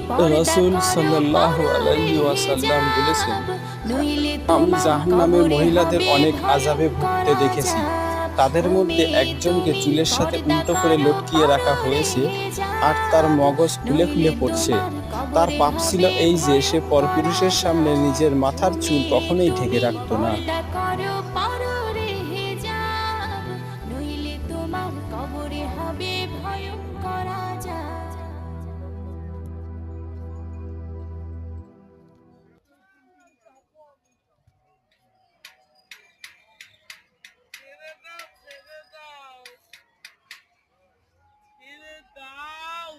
রাসূল সাল্লাল্লাহু আলাইহি ওয়াসাল্লাম বলেছেন, আমি জাহান্নামে মহিলাদের অনেক আযাবে ভুগতে দেখেছি। তাদের মধ্যে একজনকে চুলের সাথে উল্টো করে লটকিয়ে রাখা হয়েছে আর তার মগজ খুলে খুলে পড়ছে। তার পাপ ছিল এই যে সে পরপুরুষের সামনে নিজের মাথার চুল কখনোই ঢেকে রাখত না। নইলে তোমার কবরে হবে ভয়ঙ্কর আযাব। ছেড়ে দাও, ছেড়ে দাও, ছেড়ে দাও।